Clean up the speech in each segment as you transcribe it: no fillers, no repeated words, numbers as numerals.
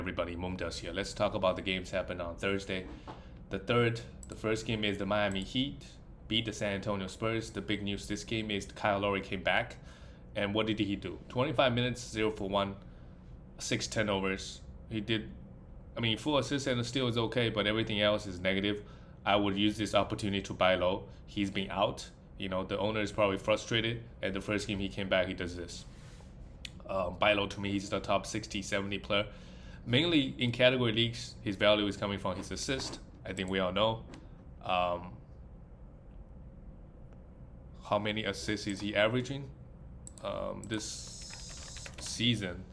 Everybody, Mumdas here. Let's talk about the games happened on Thursday. The first game is the Miami Heat beat the San Antonio Spurs. The big news this game is Kyle Lowry came back. And what did he do? 25 minutes, 0 for 1, 6 turnovers. He did, 4 assists and a steal is okay, but everything else is negative. I would use this opportunity to buy low. He's been out. The owner is probably frustrated. And the first game he came back, he does this. Buy low, to me, he's the top 60, 70 player. Mainly in category leagues, his value is coming from his assist. I think we all know. How many assists is he averaging this season?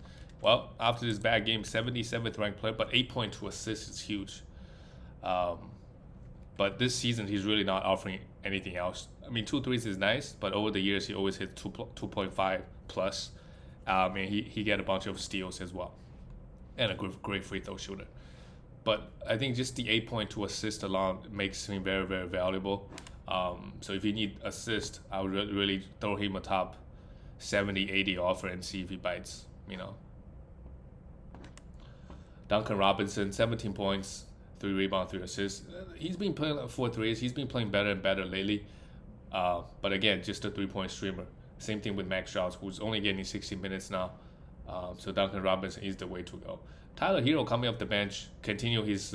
Well, after this bad game, 77th ranked player, but 8.2 assists is huge. But this season, he's really not offering anything else. 2 threes is nice, but over the years, he always hit 2.5 plus. And he get a bunch of steals as well. And a great free throw shooter. But I think just the 8.2 assist alone makes him very, very valuable. So if you need assist, I would really throw him a top 70, 80 offer and see if he bites, Duncan Robinson, 17 points, 3 rebounds, 3 assists. He's been playing 4 threes. He's been playing better and better lately. But again, just a 3-point streamer. Same thing with Max Strauss, who's only getting 60 minutes now. So Duncan Robinson is the way to go. Tyler Hero coming off the bench, continue his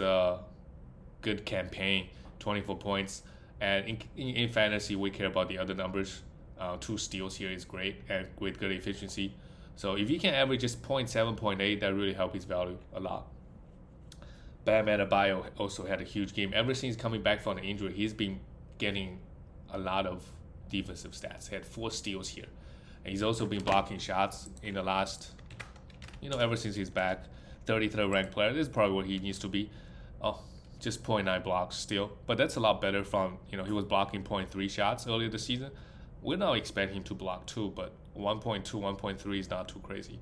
good campaign, 24 points. And in fantasy, we care about the other numbers. 2 steals here is great and with good efficiency. So if you can average just 0.7, 0.8, that really helps his value a lot. Bam Adebayo also had a huge game. Ever since coming back from the injury, he's been getting a lot of defensive stats. He had 4 steals here. And he's also been blocking shots in the last, ever since he's back. 33rd ranked player. This is probably what he needs to be. Just 0.9 blocks still. But that's a lot better from, he was blocking 0.3 shots earlier this season. We're not expecting him to block 2, but 1.2, 1.3 is not too crazy.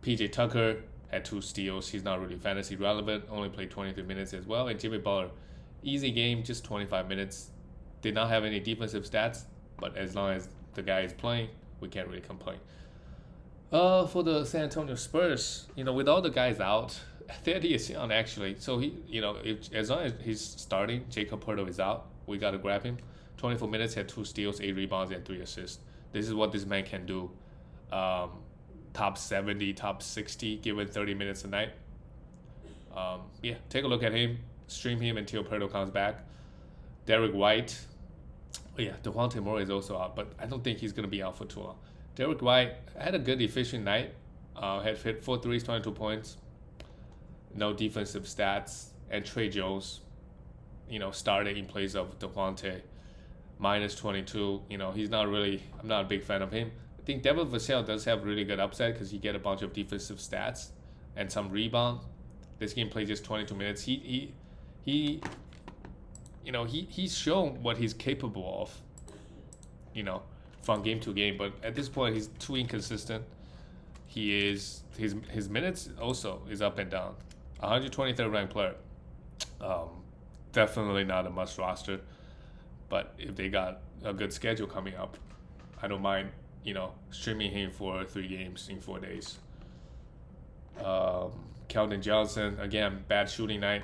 PJ Tucker had 2 steals. He's not really fantasy relevant. Only played 23 minutes as well. And Jimmy Butler, easy game, just 25 minutes. Did not have any defensive stats, but as long as the guy is playing, we can't really complain. For the San Antonio Spurs, with all the guys out, Thaddeus is on actually. So he, as long as he's starting, Jacob Poeltl is out. We gotta grab him. 24 minutes, had 2 steals, 8 rebounds, and 3 assists. This is what this man can do. Top 70, top 60, given 30 minutes a night. Take a look at him. Stream him until Poeltl comes back. Derek White. Devontae Moore is also out, but I don't think he's going to be out for too long. Derek White had a good, efficient night. Had hit 4 threes, 22 points. No defensive stats. And Trey Jones, started in place of Devontae. Minus 22. He's not really, I'm not a big fan of him. I think Devin Vassell does have really good upside because he get a bunch of defensive stats and some rebound. This game plays just 22 minutes. He's shown what he's capable of, from game to game. But at this point, he's too inconsistent. His minutes also is up and down. 123rd ranked player. Definitely not a must roster. But if they got a good schedule coming up, I don't mind, streaming him for 3 games in 4 days. Keldon Johnson, again, bad shooting night.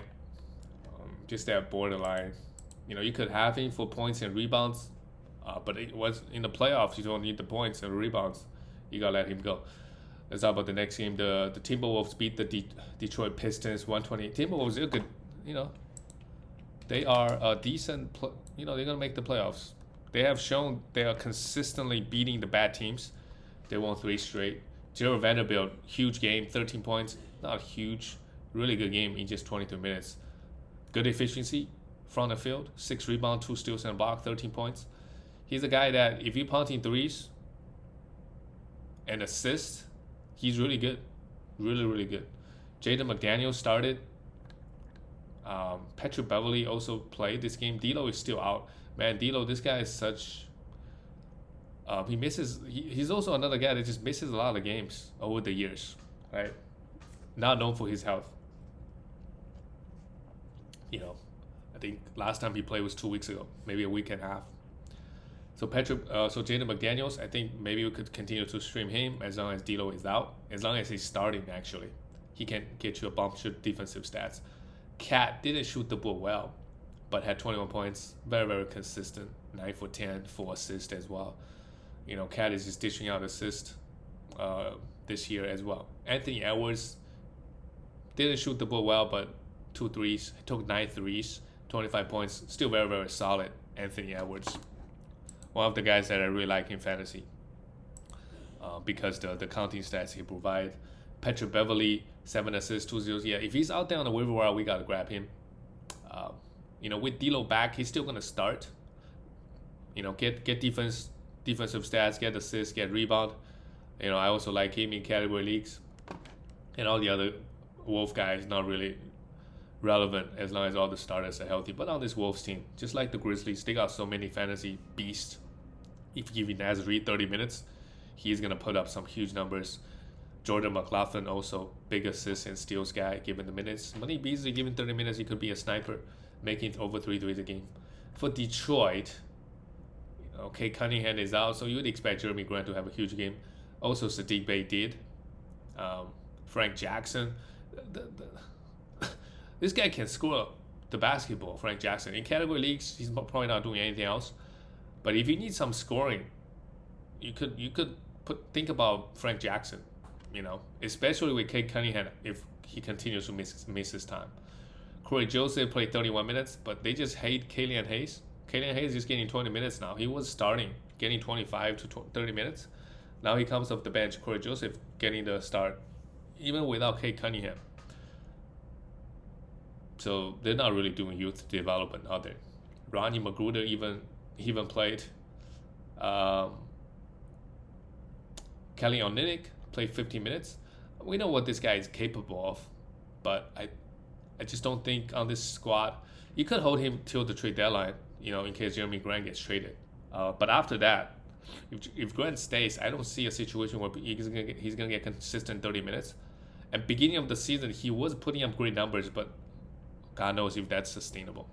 Just that borderline. You could have him for points and rebounds, but it was in the playoffs. You don't need the points and rebounds. You gotta let him go. Let's talk about the next game. The Timberwolves beat the Detroit Pistons 120. Timberwolves are good. They are a decent. They're gonna make the playoffs. They have shown they are consistently beating the bad teams. They won 3 straight. Jared Vanderbilt, huge game, 13 points. Not huge, really good game in just 22 minutes. Good efficiency from the field, 6 rebounds, 2 steals and a block, 13 points. He's a guy that if you punt in threes and assist, he's really good. Really, really good. Jaden McDaniels started. Patrick Beverly also played this game. D'Lo is still out. Man, D'Lo, this guy is such... he misses... He's also another guy that just misses a lot of games over the years, right? Not known for his health. I think last time he played was 2 weeks ago, maybe a week and a half. So Jaden McDaniels, I think maybe we could continue to stream him as long as D'Lo is out, as long as he's starting actually. he can get you a bunch of defensive stats. Cat didn't shoot the ball well, but had 21 points, very, very consistent, 9 for 10, 4 assists as well. Cat is just dishing out assists this year as well. Anthony Edwards didn't shoot the ball well, but 2 threes, took 9 threes, 25 points, still very, very solid. Anthony Edwards, one of the guys that I really like in fantasy because the counting stats he provide. Patrick Beverly, 7 assists, 2 zeros. Yeah, if he's out there on the waiver wire, we got to grab him. With D'Lo back, he's still going to start. Get defensive stats, get assists, get rebound. I also like him in category leagues. And all the other Wolf guys, not really relevant as long as all the starters are healthy. But on this Wolves team, just like the Grizzlies, they got so many fantasy beasts. If you give Naz Reid 30 minutes, he's going to put up some huge numbers. Jordan McLaughlin also, big assist and steals guy, given the minutes. Money Beasley, given 30 minutes, he could be a sniper, making over 3 threes a game. For Detroit, okay, Cunningham is out, so you would expect Jeremy Grant to have a huge game. Also, Sadiq Bey did. Frank Jackson. This guy can score the basketball, Frank Jackson. In category leagues, he's probably not doing anything else. But if you need some scoring, you could think about Frank Jackson, especially with Kate Cunningham if he continues to miss his time. Corey Joseph played 31 minutes, but they just hate Killian Hayes. Killian Hayes is getting 20 minutes now. He was starting, getting 25 to 30 minutes. Now he comes off the bench. Corey Joseph getting the start, even without Kate Cunningham. So they're not really doing youth development, are they? Ronnie Magruder even played. Kelly Olynyk played 15 minutes. We know what this guy is capable of, but I just don't think on this squad you could hold him till the trade deadline, in case Jeremy Grant gets traded. But after that, if Grant stays, I don't see a situation where he's gonna get consistent 30 minutes. And beginning of the season, he was putting up great numbers, but God knows if that's sustainable.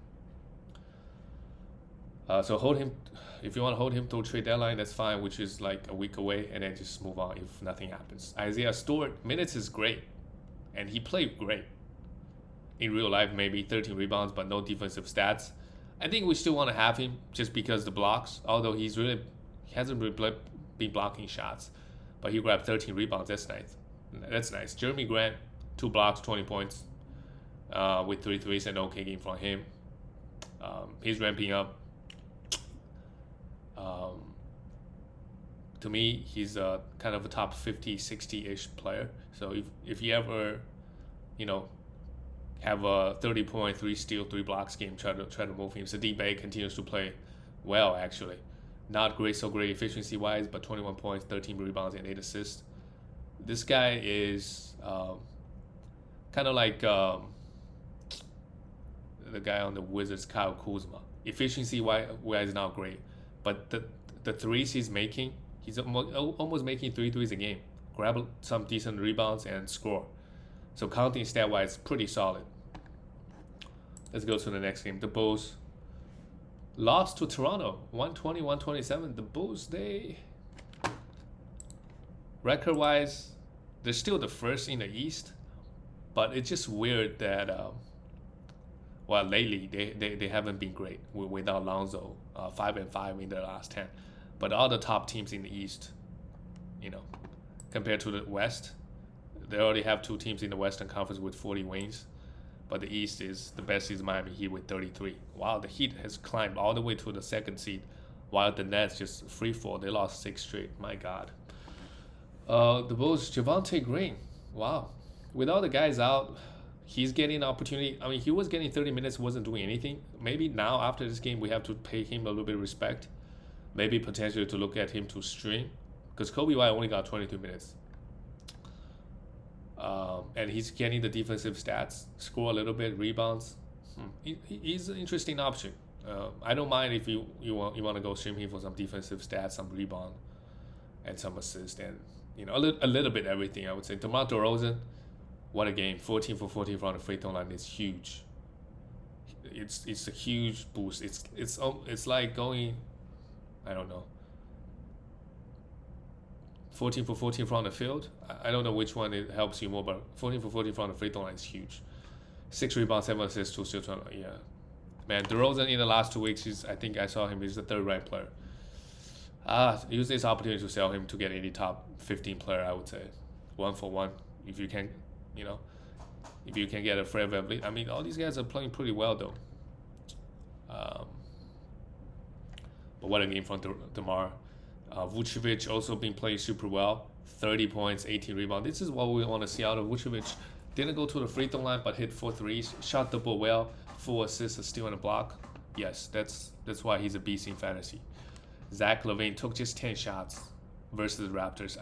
So hold him. If you want to hold him till trade deadline, that's fine, which is like a week away, and then just move on if nothing happens. Isaiah Stewart, minutes is great, and he played great. In real life, maybe 13 rebounds, but no defensive stats. I think we still want to have him just because the blocks, although he hasn't really been blocking shots, but he grabbed 13 rebounds. That's nice. That's nice. Jeremy Grant, 2 blocks, 20 points, with 3 threes and okay game from him. He's ramping up. To me, he's kind of a top 50, 60-ish player. So if you ever, have a 30-point, 3 steal, 3 blocks game, try to move him. Sadiq Bey continues to play well, actually. Not so great efficiency-wise, but 21 points, 13 rebounds, and 8 assists. This guy is kind of like the guy on the Wizards, Kyle Kuzma. Efficiency-wise, not great. But the threes he's making, he's almost making 3 threes a game. Grab some decent rebounds and score. So counting stat-wise, pretty solid. Let's go to the next game. The Bulls lost to Toronto, 120-127. The Bulls, record-wise, they're still the first in the East. But it's just weird that, lately they haven't been great without Lonzo, 5-5 in their last 10. But all the top teams in the East, compared to the West, they already have 2 teams in the Western Conference with 40 wins. But the East is the best is Miami Heat with 33. Wow, the Heat has climbed all the way to the 2nd seed, while the Nets just free fall. They lost 6 straight. My God. The Bulls, Javonte Green. Wow. With all the guys out, he's getting an opportunity. I mean, he was getting 30 minutes, wasn't doing anything. Maybe now after this game, we have to pay him a little bit of respect. Maybe potentially to look at him to stream, because Kobe White only got 22 minutes. And he's getting the defensive stats, score a little bit, rebounds. He's an interesting option. I don't mind if you want to go stream him for some defensive stats, some rebound, and some assist, and a little bit everything. I would say DeMar DeRozan, what a game! 14 for 14 from the free throw line is huge. It's a huge boost. It's like going, I don't know, 14 for 14 from the field. I don't know which one it helps you more, but 14 for 14 from the free throw line is huge. 6 rebounds, 7 assists, 2 steals. Yeah, man, DeRozan in the last 2 weeks, I think I saw him. He's the third ranked player. Use this opportunity to sell him to get any top 15 player. I would say 1 for 1 if you can, if you can get a Fred VanVleet. I mean, all these guys are playing pretty well though. But what a game from DeMar. Vucevic also been playing super well. 30 points, 18 rebounds. This is what we want to see out of Vucevic. Didn't go to the free throw line, but hit 4 threes. Shot the ball well. 4 assists, a steal and a block. Yes, that's why he's a beast in fantasy. Zach LaVine took just 10 shots versus the Raptors.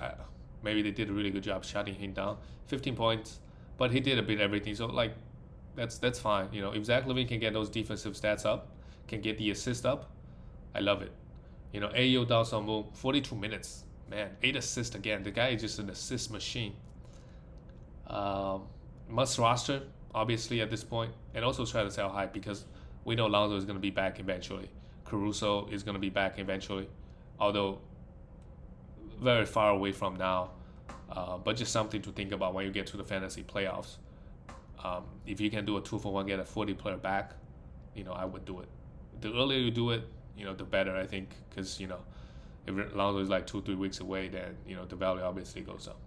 Maybe they did a really good job shutting him down. 15 points, but he did a bit everything. So like, that's fine. If Zach LaVine can get those defensive stats up, can get the assist up, I love it. Ayo Dalsamo, 42 minutes. Man, 8 assists again. The guy is just an assist machine. Must roster, obviously, at this point. And also try to sell high because we know Lonzo is going to be back eventually. Caruso is going to be back eventually. Although very far away from now. But just something to think about when you get to the fantasy playoffs. If you can do a 2-for-1, get a 40 player back, I would do it. The earlier you do it, the better, I think, because, if Lonzo is like 2-3 weeks away, then, the value obviously goes up.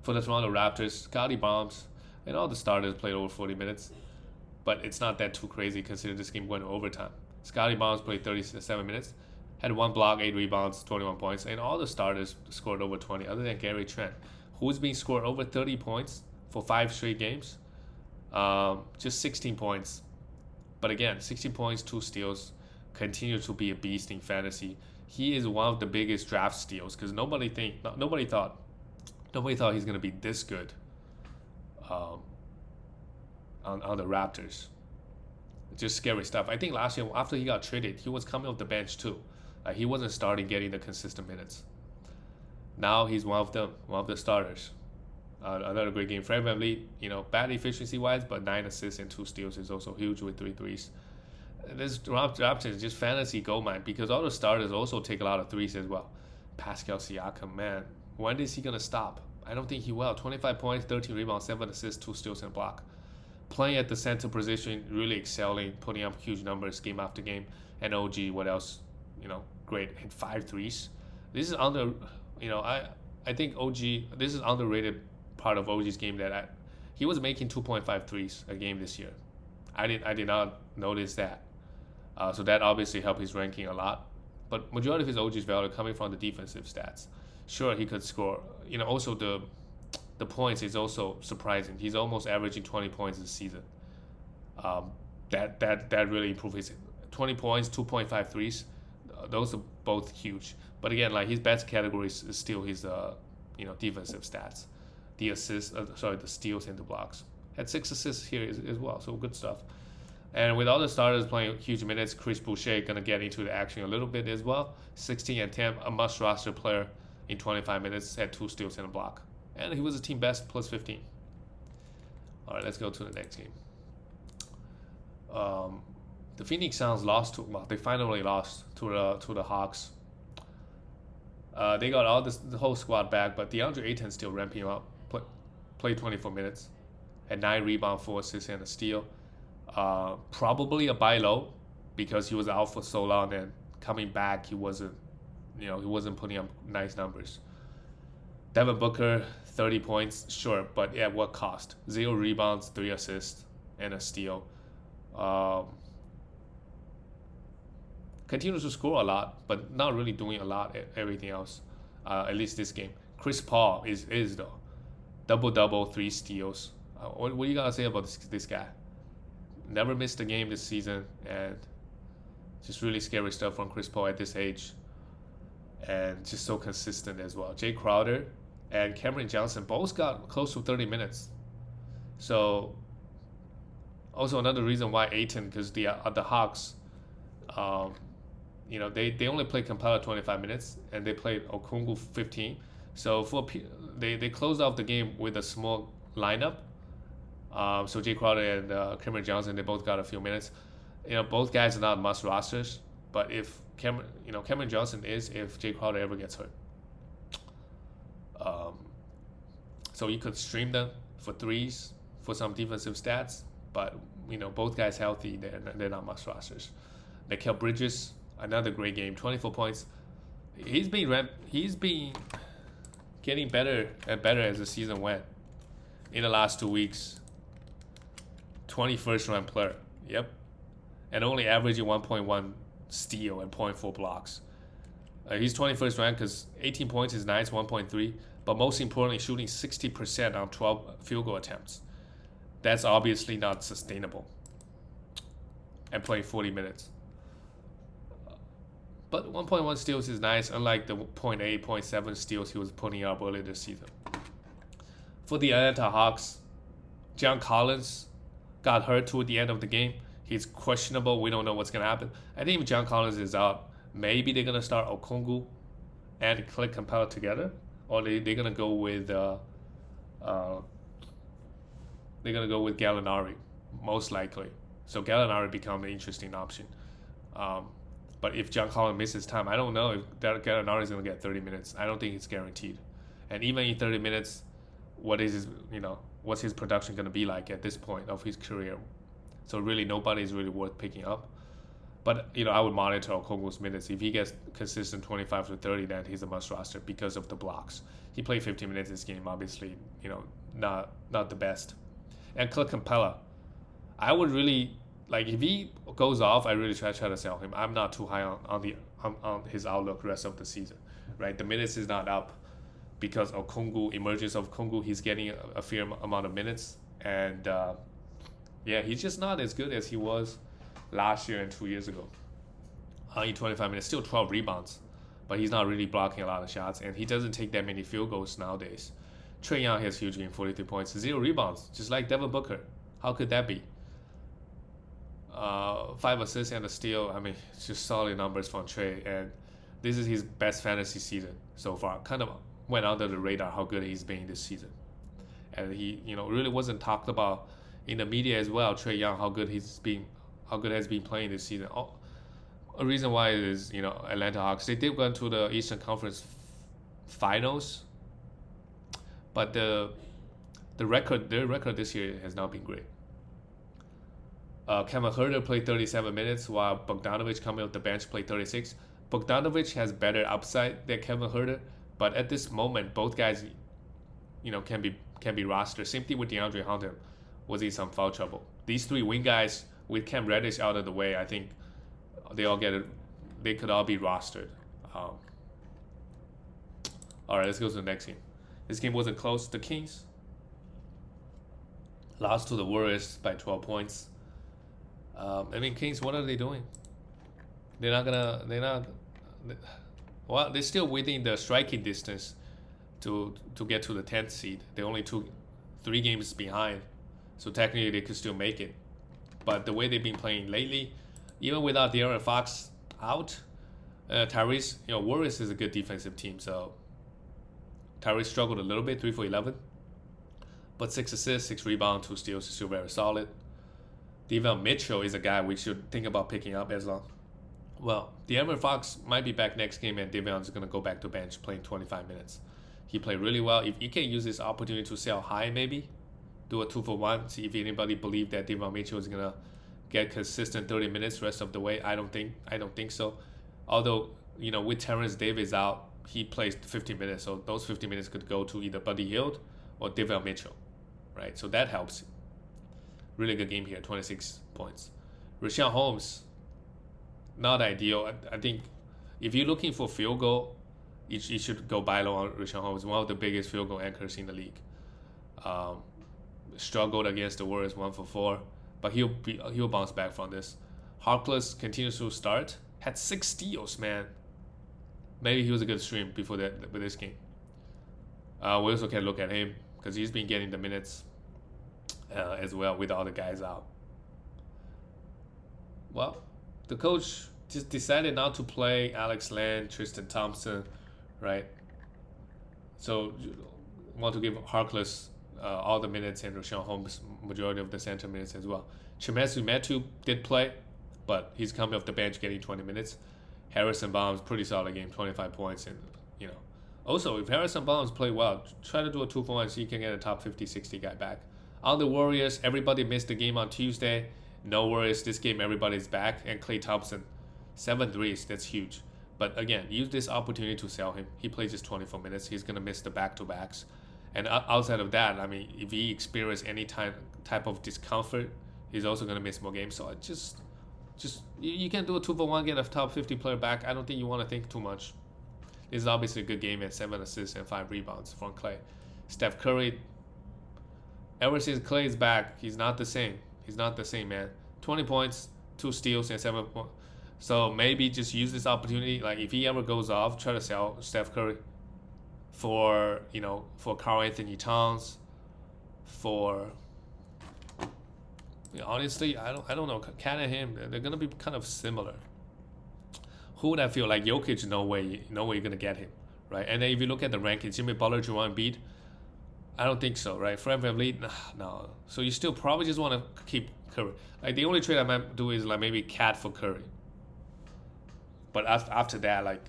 For the Toronto Raptors, Scotty Barnes and all the starters played over 40 minutes, but it's not that too crazy considering this game went to overtime. Scotty Barnes played 37 minutes, had 1 block, 8 rebounds, 21 points, and all the starters scored over 20, other than Gary Trent, who's been scored over 30 points for 5 straight games. Just 16 points. But again, 16 points, 2 steals, continues to be a beast in fantasy. He is one of the biggest draft steals because nobody thought he's gonna be this good on the Raptors. Just scary stuff. I think last year after he got traded, he was coming off the bench too. He wasn't starting, getting the consistent minutes. Now he's one of them, one of the starters. Another great game. Fred VanVleet, bad efficiency wise, but 9 assists and 2 steals is also huge with 3 threes. This Raptors is just fantasy goldmine because all the starters also take a lot of threes as well. Pascal Siakam, man, when is he gonna stop? I don't think he will. 25 points, 13 rebounds, 7 assists, 2 steals and a block. Playing at the center position, really excelling, putting up huge numbers game after game. And OG, what else? Great. Hit 5 threes. This is I think OG, this is underrated part of OG's game that he was making 2.5 threes a game this year. I did not notice that. So that obviously helped his ranking a lot. But majority of his OG's value coming from the defensive stats. Sure, he could score. Also the points is also surprising. He's almost averaging 20 points this season. That really improved his 20 points, 2.5 threes. Those are both huge. But again, like his best category is still his defensive stats, the assists, the steals and the blocks. Had 6 assists here as well, so good stuff. And with all the starters playing huge minutes, Chris Boucher gonna get into the action a little bit as well. 16 and 10, a must roster player in 25 minutes, had 2 steals and a block. And he was a team best plus 15. All right, let's go to the next game. The Phoenix Suns they finally lost to the Hawks. They got the whole squad back, but DeAndre Ayton still ramping up. Played 24 minutes, had 9 rebounds, 4 assists, and a steal. Probably a buy low because he was out for so long, and coming back he wasn't putting up nice numbers. Devin Booker, 30 points, sure, but at what cost? 0 rebounds, 3 assists, and a steal. Continues to score a lot, but not really doing a lot at everything else. At least this game. Chris Paul is though. Double-double, 3 steals. What do you gotta say about this guy? Never missed a game this season, and just really scary stuff from Chris Paul at this age. And just so consistent as well. Jay Crowder and Cameron Johnson both got close to 30 minutes. So also another reason why Ayton, because the Hawks, they only played Kampala 25 minutes and they played Okungwu 15. So they closed off the game with a small lineup. So Jay Crowder and Cameron Johnson, they both got a few minutes. Both guys are not must rosters, but if Cameron Johnson is, if Jay Crowder ever gets hurt. So you could stream them for threes for some defensive stats, but both guys healthy, they're not must rosters. Mikal Bridges, another great game, 24 points. He's been getting better and better as the season went. In the last 2 weeks, 21st ranked player. Yep. And only averaging 1.1 steal and 0.4 blocks. He's 21st ranked because 18 points is nice, 1.3. But most importantly, shooting 60% on 12 field goal attempts. That's obviously not sustainable. And playing 40 minutes. But 1.1 steals is nice, unlike the 0.8, 0.7 steals he was putting up earlier this season. For the Atlanta Hawks, John Collins got hurt toward the end of the game. He's questionable. We don't know what's going to happen. I think if John Collins is out, maybe they're going to start Okongwu and Clint Capella together. Or they're going to go with Gallinari, most likely. So Gallinari become an interesting option. But if John Collins misses time, I don't know if Gallinari is going to get 30 minutes. I don't think it's guaranteed. And even in 30 minutes, what's his production going to be like at this point of his career? So really, nobody is really worth picking up. But I would monitor Okongwu's minutes. If he gets consistent 25 to 30, then he's a must roster because of the blocks. He played 15 minutes this game, obviously, not the best. And Clint Capella, I would really if he goes off, I really try to sell him. I'm not too high on his outlook rest of the season, right? The minutes is not up because of emergence of Okongwu. He's getting a fair amount of minutes, and he's just not as good as he was last year and 2 years ago. In 25 minutes, still 12 rebounds, but he's not really blocking a lot of shots, and he doesn't take that many field goals nowadays. Trae Young has huge game, 43 points, 0 rebounds, just like Devin Booker. How could that be? 5 assists and a steal. I mean, it's just solid numbers from Trae, and this is his best fantasy season so far. Kind of went under the radar how good he's been this season, and he really wasn't talked about in the media as well. Trae Young, how good has been playing this season. A reason why is Atlanta Hawks. They did go into the Eastern Conference Finals, but their record this year has not been great. Kevin Huerter played 37 minutes while Bogdanovic coming off the bench played 36. Bogdanovic has better upside than Kevin Huerter, but at this moment both guys can be rostered. Same thing with DeAndre Hunter was in some foul trouble. These 3 wing guys with Cam Reddish out of the way, I think they could all be rostered. All right, let's go to the next game. This game wasn't close. The Kings lost to the Warriors by 12 points. Kings, what are they doing? They're still within the striking distance to get to the 10th seed. They're only 3 games behind, so technically they could still make it. But the way they've been playing lately, even without De'Aaron Fox out, Tyrese, Warriors is a good defensive team, so Tyrese struggled a little bit, 3 for 11, but 6 assists, 6 rebounds, 2 steals, is still very solid. De'Aaron Mitchell is a guy we should think about picking up as well. Well, De'Aaron Fox might be back next game, and De'Aaron is going to go back to bench playing 25 minutes. He played really well. If you can use this opportunity to sell high, maybe do a 2-for-1. See if anybody believe that De'Aaron Mitchell is going to get consistent 30 minutes rest of the way. I don't think so. Although with Terrence Davis out, he plays 15 minutes, so those 15 minutes could go to either Buddy Hield or De'Aaron Mitchell, right? So that helps. Really good game here, 26 points. Richaun Holmes, not ideal. I think if you're looking for field goal, you should go buy low on Richaun Holmes, one of the biggest field goal anchors in the league. Struggled against the Warriors 1 for 4, but he'll bounce back from this. Harkless continues to start, had 6 steals, man. Maybe he was a good stream before that with this game. We also can look at him because he's been getting the minutes as well with all the guys out. Well, the coach just decided not to play Alex Len, Tristan Thompson, right? So want to give Harkless all the minutes and Richaun Holmes majority of the center minutes as well. Chimezie Metu did play, but he's coming off the bench getting 20 minutes. Harrison Barnes, pretty solid game, 25 points and Also, if Harrison Barnes play well, try to do a 2-for-1 so you can get a top 50, 60 guy back. On the Warriors, everybody missed the game on Tuesday. No worries, this game everybody's back. And Klay Thompson, 7 threes, that's huge. But again, use this opportunity to sell him. He plays just 24 minutes. He's going to miss the back-to-backs. And outside of that, I mean, if he experiences any type of discomfort, he's also going to miss more games. So I just you can do a 2-for-1, get a top 50 player back. I don't think you want to think too much. This is obviously a good game at 7 assists and 5 rebounds from Klay. Steph Curry, ever since Klay is back, he's not the same. He's not the same, man. 20 points, 2 steals, and 7 points. So maybe just use this opportunity. Like if he ever goes off, try to sell Steph Curry for Karl Anthony Towns, for honestly, I don't know. Cat and him, they're gonna be kind of similar. Who would I feel like Jokic? No way you're gonna get him, right? And then if you look at the rankings, Jimmy Butler, Joel Embiid, I don't think so, right? Fred VanVleet, no. So you still probably just want to keep Curry. Like the only trade I might do is like maybe Cat for Curry. But after that, like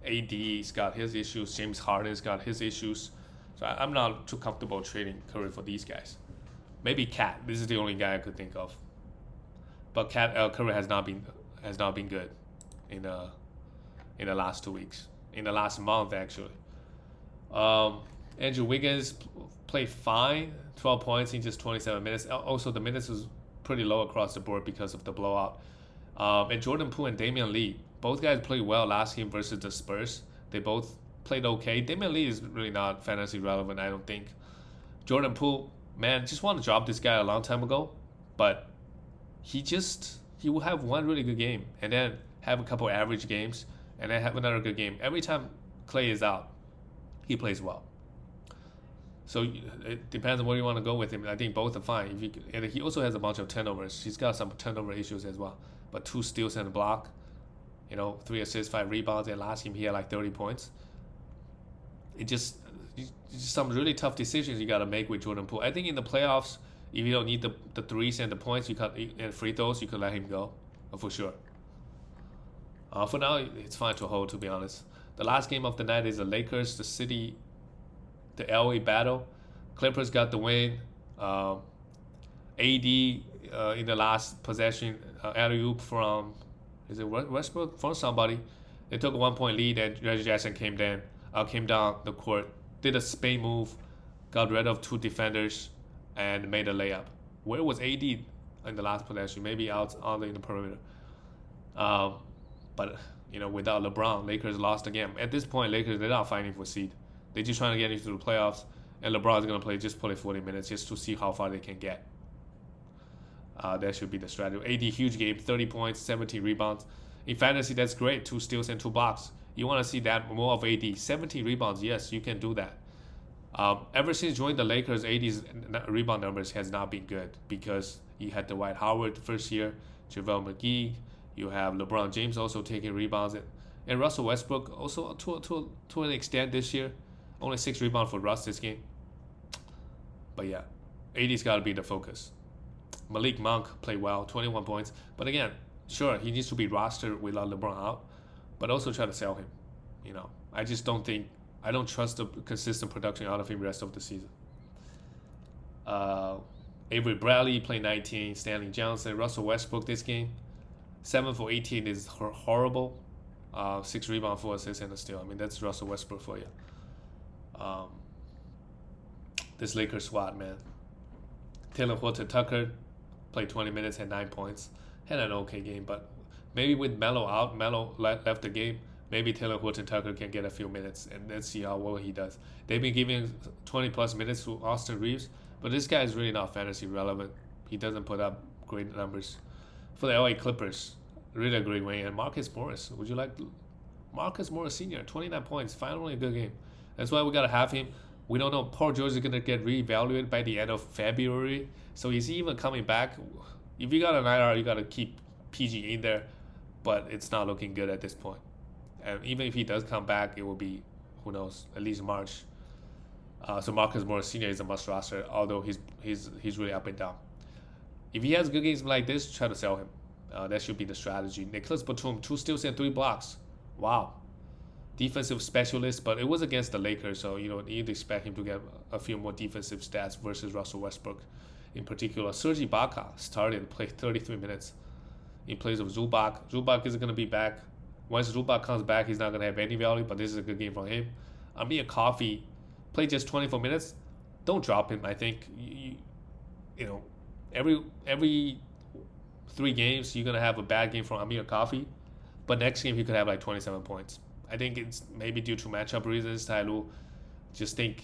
AD's got his issues, James Harden's got his issues, so I'm not too comfortable trading Curry for these guys. Maybe Cat. This is the only guy I could think of. But Curry has not been good in the last 2 weeks. In the last month, actually. Andrew Wiggins played fine, 12 points in just 27 minutes. Also, the minutes was pretty low across the board because of the blowout. And Jordan Poole and Damian Lee, both guys played well last game versus the Spurs. They both played okay. Damian Lee is really not fantasy relevant, I don't think. Jordan Poole, man, just want to drop this guy a long time ago, but he will have one really good game and then have a couple average games and then have another good game. Every time Klay is out, he plays well. So it depends on where you want to go with him. I think both are fine. And he also has a bunch of turnovers. He's got some turnover issues as well. But 2 steals and a block, 3 assists, 5 rebounds, and last game he had like 30 points. It's some really tough decisions you got to make with Jordan Poole. I think in the playoffs, if you don't need the threes and the points, and free throws, you could let him go, for sure. For now, it's fine to hold, to be honest. The last game of the night is the Lakers, the LA battle. Clippers got the win. AD in the last possession, alley-oop from, is it Westbrook? From somebody. They took a 1-point lead and Reggie Jackson came down the court, did a spin move, got rid of 2 defenders, and made a layup. Where was AD in the last possession? Maybe out in the perimeter. But without LeBron, Lakers lost the game. At this point, Lakers, they're not fighting for seed. They're just trying to get into the playoffs, and LeBron's going to play 40 minutes just to see how far they can get. That should be the strategy. AD, huge game, 30 points, 17 rebounds. In fantasy, that's great, 2 steals and 2 blocks. You want to see that more of AD. 17 rebounds, yes, you can do that. Ever since joining the Lakers, AD's rebound numbers has not been good because you had Dwight Howard the first year, JaVale McGee, you have LeBron James also taking rebounds, and Russell Westbrook also to an extent this year. Only 6 rebounds for Russ this game. But yeah, AD's got to be the focus. Malik Monk played well, 21 points. But again, sure, he needs to be rostered without LeBron out, but also try to sell him. I don't trust the consistent production out of him the rest of the season. Avery Bradley played 19, Stanley Johnson, Russell Westbrook this game, 7 for 18 is horrible. 6 rebounds, 4 assists, and a steal. I mean, that's Russell Westbrook for you. This Lakers squad, man. Taylor Horton-Tucker played 20 minutes, had 9 points. Had an okay game, but maybe with Melo out, Melo left the game, maybe Taylor Horton-Tucker can get a few minutes, and let's see how well he does. They've been giving 20-plus minutes to Austin Reeves, but this guy is really not fantasy relevant. He doesn't put up great numbers. For the LA Clippers, really a great win. And Marcus Morris, would you like Marcus Morris Sr., 29 points, finally a good game. That's why we got to have him. We don't know. Paul George is going to get reevaluated by the end of February. So is he even coming back? If you got an IR, you got to keep PG in there. But it's not looking good at this point. And even if he does come back, it will be, who knows, at least March. So Marcus Morris Sr. is a must roster, although he's really up and down. If he has good games like this, try to sell him. That should be the strategy. Nicholas Batum, 2 steals and 3 blocks. Wow. defensive specialist, but it was against the Lakers, so you'd expect him to get a few more defensive stats versus Russell Westbrook. In particular, Serge Ibaka started to play 33 minutes in place of Zubac. Zubac isn't going to be back. Once Zubac comes back, he's not going to have any value, but this is a good game for him. Amir Coffey played just 24 minutes. Don't drop him. I think every 3 games you're going to have a bad game from Amir Coffey, but next game he could have like 27 points. I think it's maybe due to matchup reasons. Tai Lu just think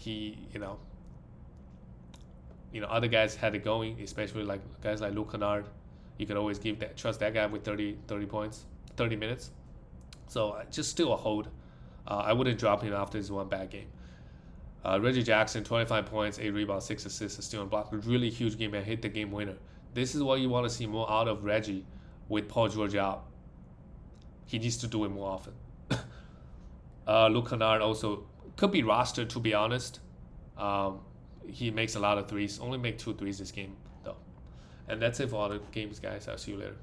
other guys had it going, especially like guys like Luke Kennard. You could always trust that guy with 30 points, 30 minutes. So just still a hold. I wouldn't drop him after this one bad game. Reggie Jackson, 25 points, 8 rebounds, 6 assists, a steal and block. Really huge game and hit the game winner. This is what you want to see more out of Reggie with Paul George out. He needs to do it more often. Luke Kennard also could be rostered, to be honest. He makes a lot of threes. Only make 2 threes this game, though. And that's it for all the games, guys. I'll see you later.